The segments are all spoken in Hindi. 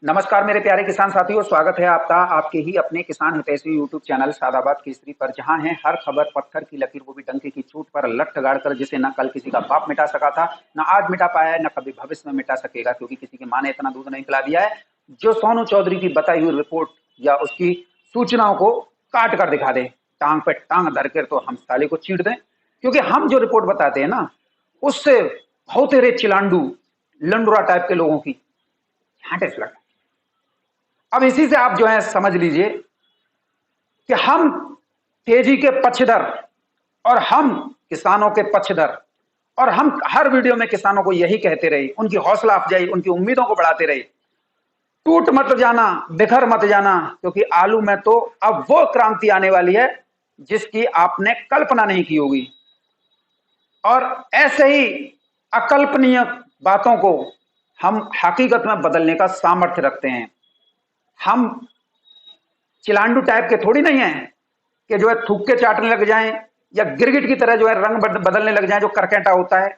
नमस्कार मेरे प्यारे किसान साथियों, स्वागत है आपका आपके ही अपने किसान हितैषी यूट्यूब चैनल सादाबाद केसरी पर, जहां है हर खबर पत्थर की लकीर, वो भी डंके की चोट पर लठ गाड़कर, जिसे न कल किसी का बाप मिटा सका था, न आज मिटा पाया है, न कभी भविष्य में मिटा सकेगा, क्योंकि किसी की मां ने इतना दूध नहीं पिला दिया है जो सोनू चौधरी की बताई हुई रिपोर्ट या उसकी सूचनाओं को काट कर दिखा दे। टांग पे टांग धरकर तो हम साले को चीड़ दें, क्योंकि हम जो रिपोर्ट बताते हैं ना, उससे बहुत रे चिलांडू लंडुरा टाइप के लोगों की झांटे से लगा। अब इसी से आप जो है समझ लीजिए कि हम तेजी के पक्षधर और हम किसानों के पक्षधर, और हम हर वीडियो में किसानों को यही कहते रहे, उनकी हौसला अफजाई, उनकी उम्मीदों को बढ़ाते रहे। टूट मत जाना, बिखर मत जाना, क्योंकि आलू में तो अब वो क्रांति आने वाली है जिसकी आपने कल्पना नहीं की होगी। और ऐसे ही अकल्पनीय बातों को हम हकीकत में बदलने का सामर्थ्य रखते हैं। हम चिलांडू टाइप के थोड़ी नहीं है कि जो है थूक के चाटने लग जाएं या गिरगिट की तरह जो है रंग बदलने लग जाएं, जो करकेटा होता है।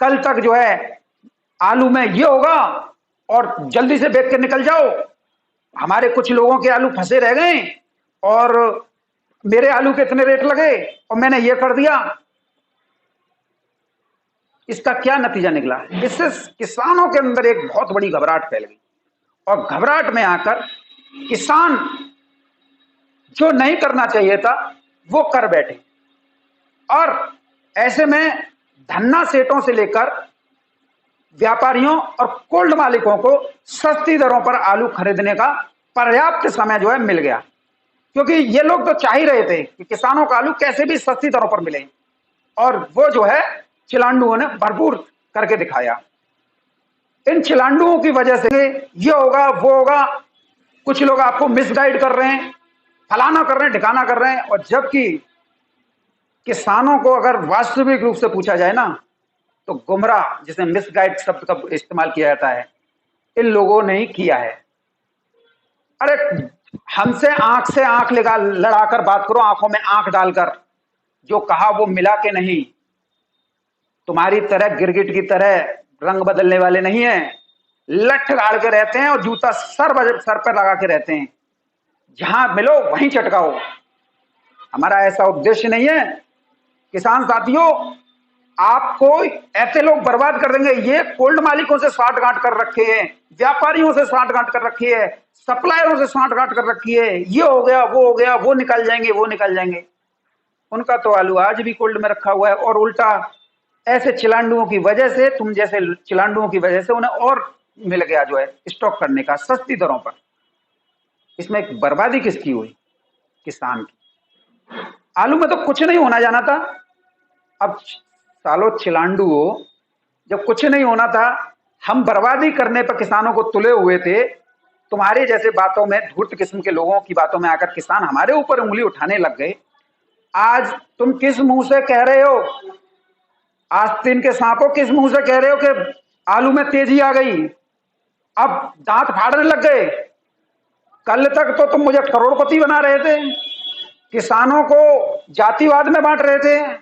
कल तक जो है आलू में ये होगा और जल्दी से बेच के निकल जाओ, हमारे कुछ लोगों के आलू फंसे रह गए और मेरे आलू के इतने रेट लगे और मैंने ये कर दिया। इसका क्या नतीजा निकला? इससे किसानों के अंदर एक बहुत बड़ी घबराहट फैल गई, और घबराहट में आकर किसान जो नहीं करना चाहिए था वो कर बैठे। और ऐसे में धन्ना सेठों से लेकर व्यापारियों और कोल्ड मालिकों को सस्ती दरों पर आलू खरीदने का पर्याप्त समय जो है मिल गया, क्योंकि ये लोग तो चाह ही रहे थे कि किसानों का आलू कैसे भी सस्ती दरों पर मिले, और वो जो है चिलांडुओं ने भरपूर करके दिखाया। इन चिलांडुओं की वजह से ये होगा वो होगा, कुछ लोग आपको मिसगाइड कर रहे हैं, फलाना कर रहे हैं, ठिकाना कर रहे हैं, और जबकि किसानों को अगर वास्तविक रूप से पूछा जाए ना, तो गुमराह, जिसे मिसगाइड शब्द का इस्तेमाल किया जाता है, इन लोगों ने ही किया है। अरे हमसे आंख से आंख लड़ाकर बात करो, आंखों में आंख डालकर, जो कहा वो मिला के नहीं। तुम्हारी तरह गिरगिट की तरह रंग बदलने वाले नहीं है, लठ गाड़ के रहते हैं और जूता सर पर लगा के रहते हैं, जहां मिलो वहीं चटकाओ। हमारा ऐसा उद्देश्य नहीं है। किसान साथियों, आपको ऐसे लोग बर्बाद कर देंगे, ये कोल्ड मालिकों से साठगांठ कर रखे हैं, व्यापारियों से साठगांठ कर रखी है, सप्लायरों से साठगांठ कर रखी है, ये हो गया वो हो गया, वो निकल जाएंगे वो निकल जाएंगे। उनका तो आलू आज भी कोल्ड में रखा हुआ है, और उल्टा ऐसे चिलांडुओं की वजह से, तुम जैसे चिलांडुओं की वजह से उन्हें और मिल गया जो है स्टॉक करने का सस्ती दरों पर। इसमें एक बर्बादी किसकी हुई? किसान की। आलू में तो कुछ नहीं होना जाना था। अब सालों चिलांडुओं, जब कुछ नहीं होना था, हम बर्बादी करने पर किसानों को तुले हुए थे, तुम्हारे जैसे बातों में, धूर्त किस्म के लोगों की बातों में आकर किसान हमारे ऊपर उंगली उठाने लग गए। आज तुम किस मुंह से कह रहे हो, आस्तीन के सांपों, किस मुंह से कह रहे हो कि आलू में तेजी आ गई? अब दांत फाड़ने लग गए। कल तक तो तुम मुझे करोड़पति बना रहे थे, किसानों को जातिवाद में बांट रहे थे।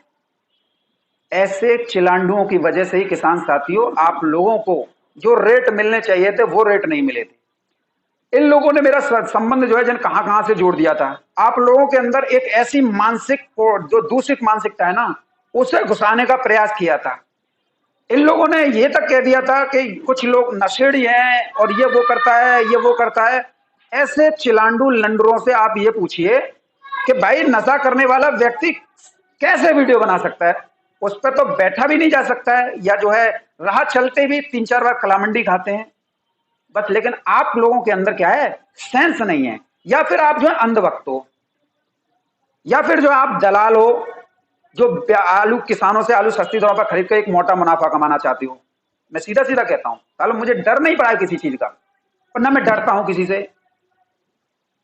ऐसे चिलांडुओं की वजह से ही किसान साथियों, आप लोगों को जो रेट मिलने चाहिए थे वो रेट नहीं मिले थे। इन लोगों ने मेरा संबंध जो है जन कहां कहां से जोड़ दिया था। आप लोगों के अंदर एक ऐसी मानसिक, जो दूषित मानसिकता है ना, उसे घुसाने का प्रयास किया था। इन लोगों ने ये तक कह दिया था कि कुछ लोग नशेड़ी हैं और ये वो करता है, ये वो करता है। ऐसे चिलांडू लंडरों से आप ये पूछिए कि भाई नशा करने वाला व्यक्ति कैसे वीडियो बना सकता है? उस पर तो बैठा भी नहीं जा सकता है, या जो है राह चलते भी 3-4 बार कलामंडी खाते हैं बस। लेकिन आप लोगों के अंदर क्या है? सेंस नहीं है, या फिर आप जो है अंधभक्त हो, या फिर जो आप दलाल हो, जो आलू किसानों से आलू सस्ती दरों पर खरीद कर एक मोटा मुनाफा कमाना चाहती हो। मैं सीधा सीधा कहता हूं, सालों मुझे डर नहीं पड़ा है किसी चीज का, और ना मैं डरता हूं किसी से।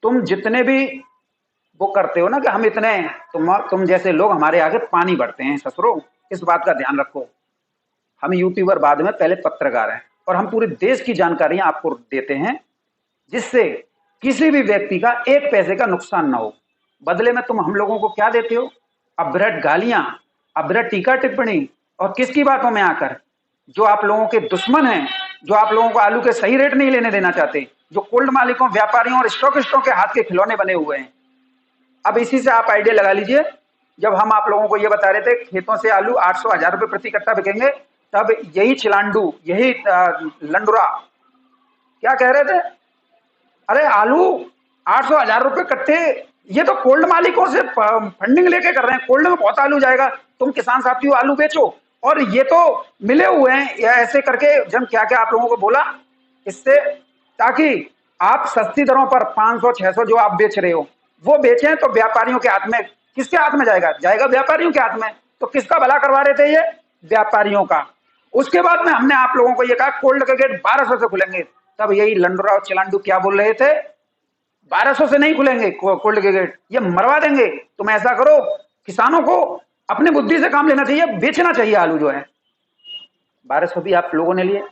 तुम जितने भी वो करते हो ना कि हम इतने, तुम जैसे लोग हमारे आगे पानी भरते हैं ससुरो, इस बात का ध्यान रखो। हम यूट्यूबर बाद में, पहले पत्रकार हैं, और हम पूरे देश की जानकारियां आपको देते हैं, जिससे किसी भी व्यक्ति का एक पैसे का नुकसान ना हो। बदले में तुम हम लोगों को क्या देते हो? अभ्रट गालियां, अभ्रट टीका टिप्पणी, और किसकी बातों में आकर? जो आप लोगों के दुश्मन हैं, जो आप लोगों को आलू के सही रेट नहीं लेने देना चाहते, जो कोल्ड मालिकों, व्यापारियों और स्टॉकिस्टों के हाथ के खिलौने बने हुए हैं। अब इसी से आप आइडिया लगा लीजिए, जब हम आप लोगों को ये बता रहे थे खेतों से आलू 800-1000 रुपए प्रति कट्टा बिकेंगे, तब यही चिलांडू, यही लंडुरा क्या कह रहे थे, अरे आलू 800-1000 रुपए कट्टे, ये तो कोल्ड मालिकों से फंडिंग लेके कर रहे हैं, कोल्ड में बहुत आलू जाएगा, तुम किसान साथियों आलू बेचो। और ये तो मिले हुए हैं, या ऐसे करके जब क्या क्या आप लोगों को बोला इससे, ताकि आप सस्ती दरों पर 500-600 जो आप बेच रहे हो वो बेचें, तो व्यापारियों के हाथ में, किसके हाथ में जाएगा, जाएगा व्यापारियों के हाथ में। तो किसका भला करवा रहे थे ये, व्यापारियों का। उसके बाद में हमने आप लोगों को ये कहा कोल्ड के गेट 1200 से खुलेंगे, तब यही लंडुरा और चिलांडू क्या बोल रहे थे, 1200 से नहीं खुलेंगे कोल्ड के गेट, ये मरवा देंगे। तुम ऐसा करो, किसानों को अपनी बुद्धि से काम लेना चाहिए, बेचना चाहिए आलू जो है। 1200 भी आप लोगों ने लिए,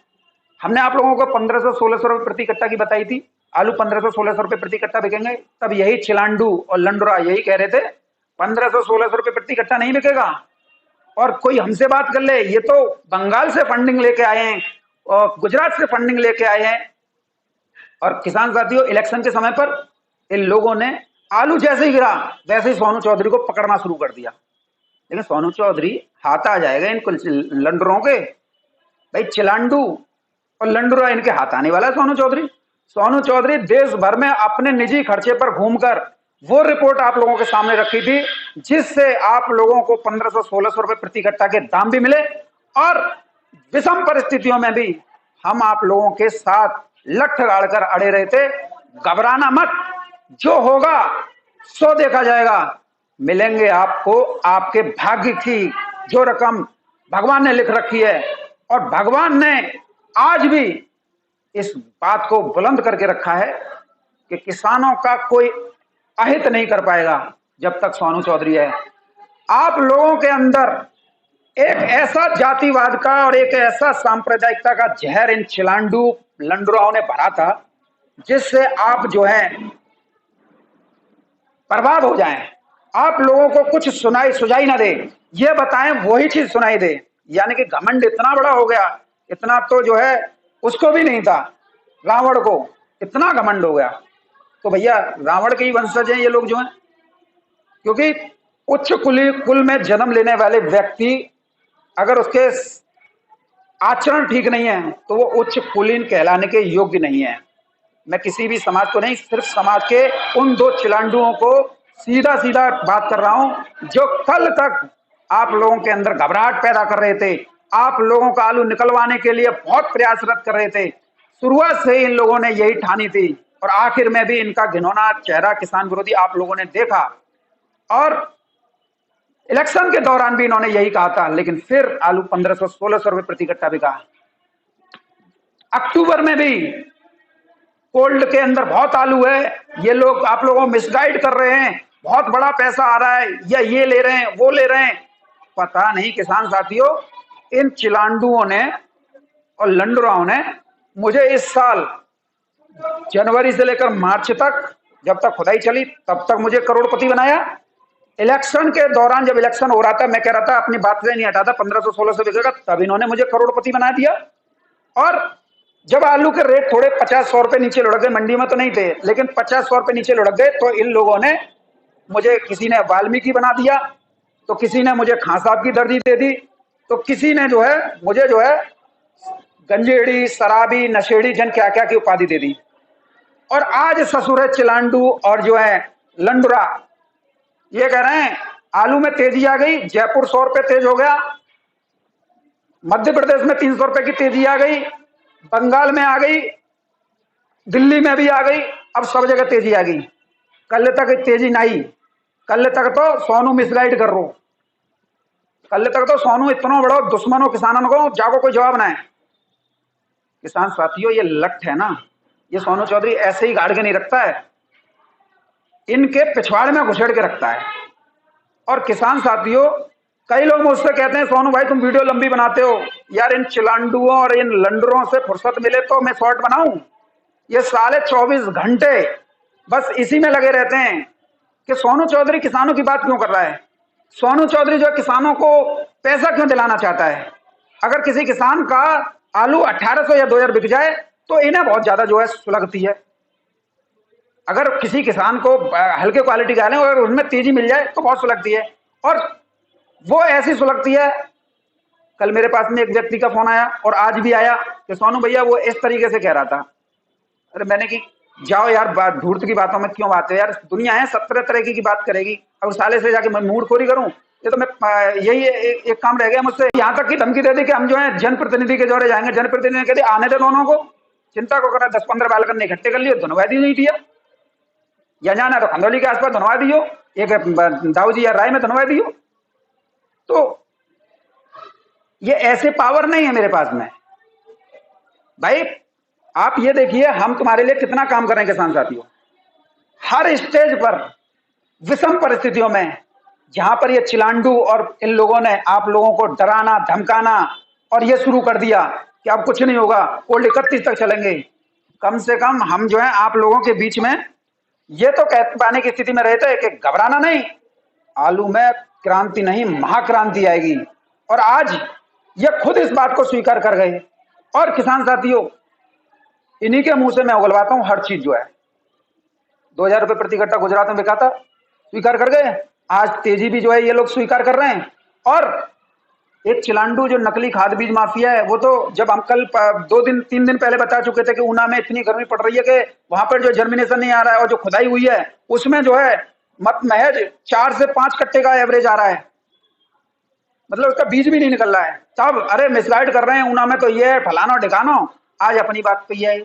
हमने आप लोगों को 1500-1600 रुपए प्रति कट्टा की बताई थी, आलू 1500-1600 रुपए प्रति कट्टा बिकेंगे, तब यही चिलांडू और लंडुरा यही कह रहे थे 1500-1600 रुपए प्रति कट्टा नहीं बिकेगा। और कोई हमसे बात कर ले, ये तो बंगाल से फंडिंग लेके आए हैं और गुजरात से फंडिंग लेके आए हैं। और किसान साथियों, इलेक्शन के समय पर इन लोगों ने आलू जैसे ही गिरा वैसे ही सोनू चौधरी को पकड़ना शुरू कर दिया। लेकिन सोनू चौधरी हाथ आ जाएगा इनको लंडरों के, भाई चिलांडू और लंडुरा इनके हाथ आने वाला है। सोनू चौधरी देश भर में अपने निजी खर्चे पर घूमकर वो रिपोर्ट आप लोगों के सामने रखी थी, जिससे आप लोगों को 1500-1600 रुपए प्रति कट्टा के दाम भी मिले, और विषम परिस्थितियों में भी हम आप लोगों के साथ लठ गाड़कर अड़े रहे थे। घबराना मत, जो होगा सो देखा जाएगा, मिलेंगे आपको आपके भाग्य की जो रकम भगवान ने लिख रखी है। और भगवान ने आज भी इस बात को बुलंद करके रखा है कि किसानों का कोई अहित नहीं कर पाएगा जब तक सोनू चौधरी है। आप लोगों के अंदर एक ऐसा जातिवाद का और एक ऐसा सांप्रदायिकता का जहर इन चिलांडू लंडुराओं ने भरा था, जिससे आप जो है बर्बाद हो जाएं। आप लोगों को कुछ सुनाई ना दे, ये बताएं वही चीज सुनाई दे। यानी कि घमंड इतना बड़ा हो गया, इतना तो जो है उसको भी नहीं था, रावण को इतना घमंड हो गया। तो भैया रावण के ही वंशज हैं ये लोग जो हैं, क्योंकि उच्च कुल में जन्म लेने वाले व्यक्ति अगर उसके आचरण ठीक नहीं है तो वो उच्च कुलीन कहलाने के योग्य नहीं है। मैं किसी भी समाज को नहीं, सिर्फ समाज के उन दो चिलांडुओं को सीधा सीधा बात कर रहा हूं, जो कल तक आप लोगों के अंदर घबराहट पैदा कर रहे थे, आप लोगों का आलू निकलवाने के लिए बहुत प्रयासरत कर रहे थे। शुरुआत से ही इन लोगों ने यही ठानी थी, और आखिर में भी इनका घिनौना चेहरा किसान विरोधी आप लोगों ने देखा। और इलेक्शन के दौरान भी इन्होंने यही कहा था, लेकिन फिर आलू 1500-1600 रुपए प्रति कट्टा बिका। अक्टूबर में भी कोल्ड के अंदर बहुत आलू है, ये लोग आप लोगों को मिसगाइड कर रहे हैं, बहुत बड़ा पैसा आ रहा है, या ये ले रहे हैं वो ले रहे हैं। पता नहीं किसान साथियों, इन चिलांडुओं ने और लंडुराओं ने मुझे इस साल जनवरी से लेकर मार्च तक, जब तक खुदाई चली तब तक मुझे करोड़पति बनाया। इलेक्शन के दौरान जब इलेक्शन हो रहा था, मैं कह रहा था अपनी बात से नहीं हटाता, 1500-1600 बिकेगा, तब इन्होंने मुझे करोड़पति बना दिया। और जब आलू के रेट थोड़े 50-100 रुपए नीचे लुढ़क गए, मंडी में तो नहीं थे लेकिन 50-100 रुपए नीचे लुढ़क गए, तो इन लोगों ने मुझे, किसी ने वाल्मीकि बना दिया, तो किसी ने मुझे खां साहब की दर्जी दे दी, तो किसी ने जो है मुझे जो है गंजेड़ी, शराबी, नशेड़ी, जन क्या क्या की उपाधि दे दी। और आज ससुर है चिलांडू और जो है लंडुरा ये कह रहे हैं आलू में तेजी आ गई, जयपुर 100 रुपए तेज हो गया, मध्य प्रदेश में 300 रुपए की तेजी आ गई, बंगाल में आ गई, दिल्ली में भी आ गई, अब सब जगह तेजी आ गई। कल तक तेजी नहीं, कल तक तो सोनू मिसगाइड कर रो, कल तक तो सोनू इतना बड़ा दुश्मन हो किसानों को, जाको कोई जवाब ना है। किसान साथियों, ये लठ है ना, ये सोनू चौधरी ऐसे ही गाड़ के नहीं रखता है, इनके पिछवाड़े में घुसेड़ के रखता है। और किसान साथियों, कई लोग मुझसे कहते हैं सोनू भाई तुम वीडियो लंबी बनाते हो, यार इन चिलांडुओं और इन लंडरों से फुर्सत मिले तो मैं शॉर्ट बनाऊं। ये साले 24 घंटे बस इसी में लगे रहते हैं कि सोनू चौधरी किसानों की बात क्यों कर रहा है, सोनू चौधरी जो किसानों को पैसा क्यों दिलाना चाहता है। अगर किसी किसान का आलू 1800 या 2000 बिक जाए तो इन्हें बहुत ज्यादा जो है सुलगती है। अगर किसी किसान को हल्के क्वालिटी का लें और उनमें तेजी मिल जाए तो बहुत सुलगती है, और वो ऐसी सुलगती है। कल मेरे पास में एक व्यक्ति का फोन आया और आज भी आया कि सोनू भैया वो इस तरीके से कह रहा था। अरे मैंने कि जाओ यार, धूर्त की बातों में क्यों बात है यार, दुनिया है 17 तरह की बात करेगी। अब साले से जाके मैं मूडखोरी करूं, ये तो मैं यही एक काम रह गया मुझसे। यहाँ तक की धमकी दे दी कि हम जो है जनप्रतिनिधि के जोड़े जाएंगे। जनप्रतिनिधि ने कह दिया आने दे दोनों को, चिंता को करा, 10-15 बालकन इकट्ठे कर लिए, धनवा दी नहीं दिया, या जाना तो खंदौली के आसपास धनवा दियो, एक दाऊजी या राय में धनवा दियो। तो ये ऐसे पावर नहीं है मेरे पास में भाई। आप ये देखिए हम तुम्हारे लिए कितना काम कर रहे हैं किसान साथियों। हर स्टेज पर विषम परिस्थितियों में जहां पर ये चिलांडू और इन लोगों ने आप लोगों को डराना धमकाना और ये शुरू कर दिया कि अब कुछ नहीं होगा, कोल्ड 31 तक चलेंगे। कम से कम हम जो है आप लोगों के बीच में ये तो कह पाने की स्थिति में रहते हैं कि घबराना नहीं, आलू में क्रांति नहीं महाक्रांति आएगी। और आज ये खुद इस बात को स्वीकार कर गए। और किसान साथियों इन्हीं के मुंह से मैं उगलवाता हूं हर चीज जो है। 2000 रुपए प्रति कट्टा गुजरात में बिका था, स्वीकार कर गए। आज तेजी भी जो है ये लोग स्वीकार कर रहे हैं। और एक चिलांडू जो नकली खाद बीज माफिया है, वो तो जब हम कल 2-3 दिन पहले बता चुके थे कि ऊना में इतनी गर्मी पड़ रही है कि वहां पर जो जर्मिनेशन नहीं आ रहा है और जो खुदाई हुई है उसमें जो है महज 4 से 5 कट्टे का एवरेज आ रहा है, मतलब उसका बीज भी नहीं निकल रहा है। तब अरे मिसगाइड कर रहे हैं ऊना में तो ये है फलाना ढिकानो, आज अपनी बात पे ये है।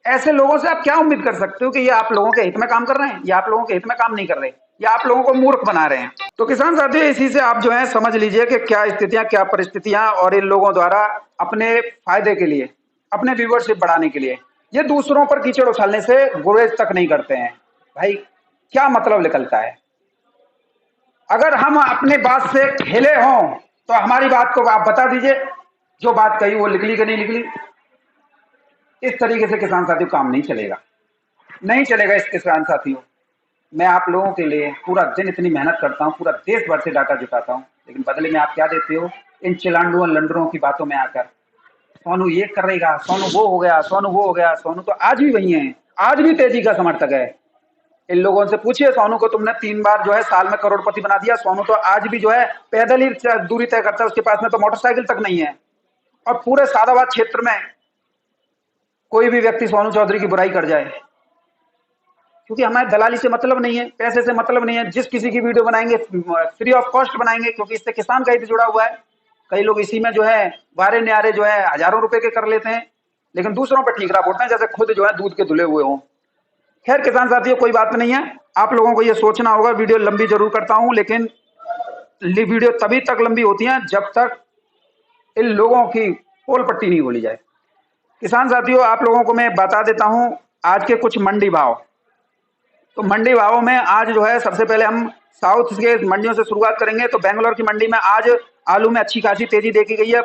ऐसे लोगों से आप क्या उम्मीद कर सकते हो कि ये आप लोगों के हित में काम कर रहे हैं, या आप लोगों के हित में काम नहीं कर रहे, या आप लोगों को मूर्ख बना रहे हैं। तो किसान साथियों इसी से आप जो है समझ लीजिए कि क्या स्थितियां क्या परिस्थितियां, और इन लोगों द्वारा अपने फायदे के लिए अपने व्यूवरशिप बढ़ाने के लिए ये दूसरों पर कीचड़ उछालने से गुरेज तक नहीं करते हैं। भाई क्या मतलब निकलता है? अगर हम अपने बात से खेले हों तो हमारी बात को आप बता दीजिए, जो बात कही वो निकली कि नहीं निकली। इस तरीके से किसान साथियों काम नहीं चलेगा, नहीं चलेगा इस किसान साथियों। मैं आप लोगों के लिए पूरा दिन इतनी मेहनत करता हूं, पूरा देश भर से डाटा जुटाता हूं, लेकिन बदले में आप क्या देते हो? इन चिलांडुओं लंडरों की बातों में आकर सोनू ये करेगा, सोनू वो हो गया, सोनू वो हो गया। सोनू तो आज भी वही है, आज भी तेजी का समर्थक है। इन लोगों से पूछिए, सोनू को तुमने 3 बार जो है साल में करोड़पति बना दिया। सोनू तो आज भी जो है पैदल ही दूरी तय करता है, उसके पास में तो मोटरसाइकिल तक नहीं है। और पूरे सादाबाद क्षेत्र में कोई भी व्यक्ति सोनू चौधरी की बुराई कर जाए, क्योंकि हमारे दलाली से मतलब नहीं है, पैसे से मतलब नहीं है। जिस किसी की वीडियो बनाएंगे फ्री ऑफ कॉस्ट बनाएंगे, क्योंकि इससे किसान का हित जुड़ा हुआ है। कई लोग इसी में जो है वारे न्यारे जो है हजारों रुपए के कर लेते हैं, लेकिन दूसरों पर ठीकरा बोलते हैं जैसे खुद जो है दूध के धुले हुए हों। खैर किसान साथियों कोई बात नहीं है, आप लोगों को ये सोचना होगा। वीडियो लंबी जरूर करता हूं, लेकिन वीडियो तभी तक लंबी होती है जब तक इन लोगों की पोल पट्टी नहीं बोली जाए। किसान साथियों आप लोगों को मैं बता देता हूं आज के कुछ मंडी भाव। तो मंडी भावों में आज जो है सबसे पहले हम साउथ के मंडियों से शुरुआत करेंगे। तो बेंगलोर की मंडी में आज आलू में अच्छी खासी तेजी देखी गई है।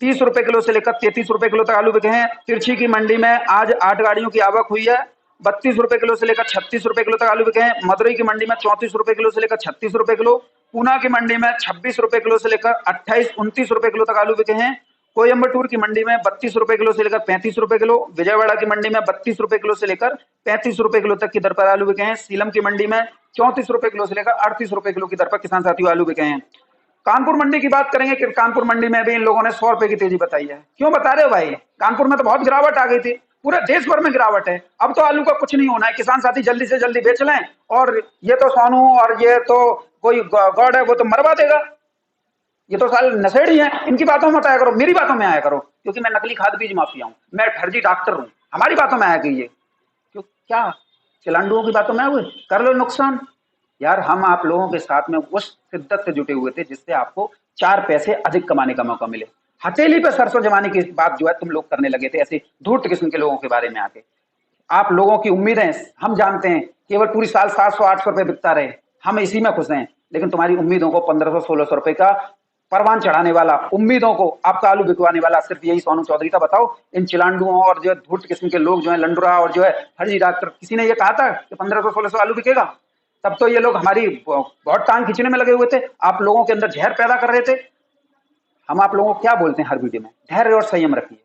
30 रुपए किलो से लेकर 33 रुपए किलो तक आलू बिके हैं। तिरछी की मंडी में आज 8 गाड़ियों की आवक हुई है। 32 रुपए किलो से लेकर 36 रुपए किलो तक आलू बिके हैं। मदुरई की मंडी में 34 रुपए किलो से लेकर 36 रुपए किलो। पूना की मंडी में 26 रुपए किलो से लेकर 28-29 रुपए किलो तक आलू बिके हैं। कोयम्बटूर की मंडी में 32 रुपए किलो से लेकर 35 रुपए किलो। विजयवाड़ा की मंडी में 32 रुपए किलो से लेकर 35 रुपए किलो तक की दर पर आलू बिके हैं। सीलम की मंडी में 34 रुपए किलो से लेकर 38 रुपए किलो की दर पर किसान साथियों आलू बिके हैं। कानपुर मंडी की बात करेंगे कि कानपुर मंडी में भी इन लोगों ने 100 रुपए की तेजी बताई है। क्यों बता रहे हो भाई? कानपुर में तो बहुत गिरावट आ गई थी, पूरे देश भर में गिरावट है। अब तो आलू का कुछ नहीं होना है, किसान साथी जल्दी से जल्दी बेच लें, और ये तो सोनू और ये तो कोई गॉड है वो तो मरवा देगा। ये तो साल नशेड़ी है, इनकी बातों में मत आया करो, मेरी बातों में आया करो, क्योंकि मैं नकली खाद बीज माफिया हूं, मैं फर्जी डॉक्टर हूं। हमारी बातों में आया कीजिए, क्यों क्या चिलांडुओं की बातों में आए हुए कर लो नुकसान। यार हम आप लोगों के साथ में उस शिद्दत से जुटे हुए थे जिससे आपको 4 पैसे अधिक कमाने का मौका मिले। हथेली पे सरसों जमाने की बात जो है तुम लोग करने लगे थे, ऐसे धूर्त किस्म के लोगों के बारे में आके। आप लोगों की उम्मीदें हम जानते हैं, केवल पूरी साल 700-800 रुपए बिकता रहे, हम इसी में खुश हैं। लेकिन तुम्हारी उम्मीदों को 1500-1600 रुपए का परवान चढ़ाने वाला, उम्मीदों को आपका आलू बिकवाने वाला सिर्फ यही सोनू चौधरी था। बताओ इन चिलांडुओं और जो धूर्त किस्म के लोग जो है लंडुरा और जो है फर्जी डॉक्टर, किसी ने ये कहा था कि 1500-1600 आलू बिकेगा? तब तो ये लोग हमारी बहुत टांग खींचने में लगे हुए थे, आप लोगों के अंदर जहर पैदा कर रहे थे। हम आप लोगों को क्या बोलते हैं हर वीडियो में, धैर्य और संयम रखिए,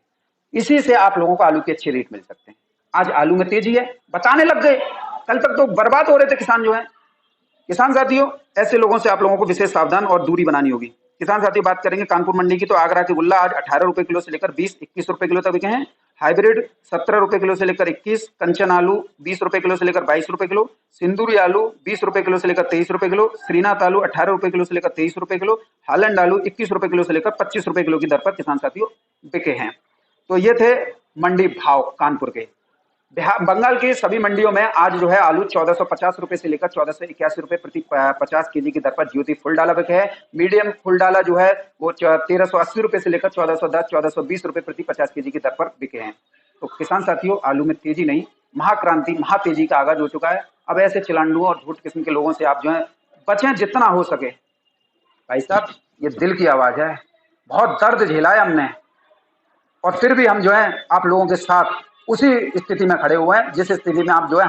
इसी से आप लोगों को आलू के अच्छे रेट मिल सकते हैं। आज आलू में तेजी है, बताने लग गए, कल तक तो बर्बाद हो रहे थे किसान जो है। किसान साथियों, ऐसे लोगों से आप लोगों को विशेष सावधान और दूरी बनानी होगी। किसान साथियों, बात करेंगे कानपुर मंडी की, तो आगरा के गुल्ला आज 18 रुपए किलो से लेकर 20-21 रुपए किलो तक बिके हैं। हाइब्रिड 17 रुपए किलो से लेकर 21, कंचन आलू 20 रुपए किलो से लेकर 22 रुपए किलो, सिंदूरी आलू 20 रुपए किलो से लेकर 23 रुपए किलो, श्रीनाथ आलू 18 रुपए किलो से लेकर 23 रुपए किलो, हालैंड आलू 21 रुपए किलो से लेकर 25 रुपए किलो की दर पर किसान साथियों बिके हैं। तो ये थे मंडी भाव कानपुर के। बंगाल की सभी मंडियों में आज जो है आलू 1450 रुपए से लेकर 1481 रुपए प्रति 50 केजी की दर पर ज्योति फुल डाला बिके है। मीडियम फुल डाला जो है वो 1380 रुपए से लेकर 1410 1420 रुपए प्रति 50 केजी की दर पर बिके हैं। तो किसान साथियों, आलू में तेजी नहीं, महाक्रांति महातेजी का आगाज हो चुका है। अब ऐसे चिलांडुओं और झूठ किस्म के लोगों से आप जो है बचें जितना हो सके। भाई साहब, ये दिल की आवाज है, बहुत दर्द झेला है हमने, और फिर भी हम जो है आप लोगों के साथ उसी स्थिति में खड़े हुए हैं जिस स्थिति में आप जो है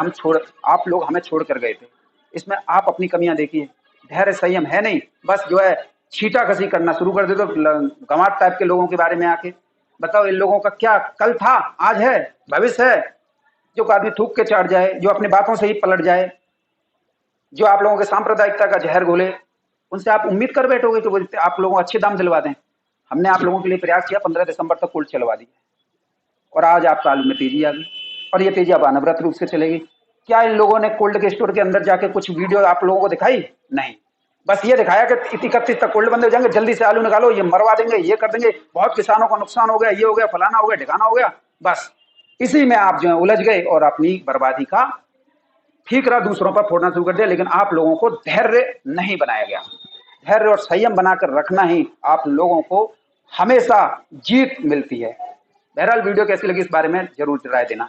आप लोग हमें छोड़ कर गए थे। इसमें आप अपनी कमियां देखिए, धैर्य संयम है नहीं, बस जो है छीटा कसी करना शुरू कर दे। तो गंवार टाइप के लोगों के बारे में आके बताओ, इन लोगों का क्या कल था, आज है, भविष्य है? जो आदमी थूक के चढ़ जाए, जो अपनी बातों से ही पलट जाए, जो आप लोगों के सांप्रदायिकता का जहर घोले, उनसे आप उम्मीद कर बैठोगे कि वो आप लोगों को अच्छे दाम दिलवा दें। हमने आप लोगों के लिए प्रयास किया, 15 दिसंबर तक कोल्ड चलवा दी, और आज आपका आलू में तेजी आ गई, और ये तेजी अब अनवरत रूप से चलेगी। क्या इन लोगों ने कोल्ड के स्टोर के अंदर जाके कुछ वीडियो आप लोगों को दिखाई? नहीं, बस ये दिखाया कि 31 तक कोल्ड बंद हो जाएंगे, जल्दी से आलू निकालो, ये मरवा देंगे, ये कर देंगे, बहुत किसानों को नुकसान हो गया, ये हो गया, फलाना हो गया, ठिकाना हो गया। बस इसी में आप जो है उलझ गए और अपनी बर्बादी का ठीकरा दूसरों पर फोड़ना शुरू कर दिया। लेकिन आप लोगों को धैर्य नहीं बनाया गया। धैर्य और संयम बनाकर रखना ही आप लोगों को हमेशा जीत मिलती है। बहरहाल, वीडियो कैसी लगी इस बारे में जरूर राय देना।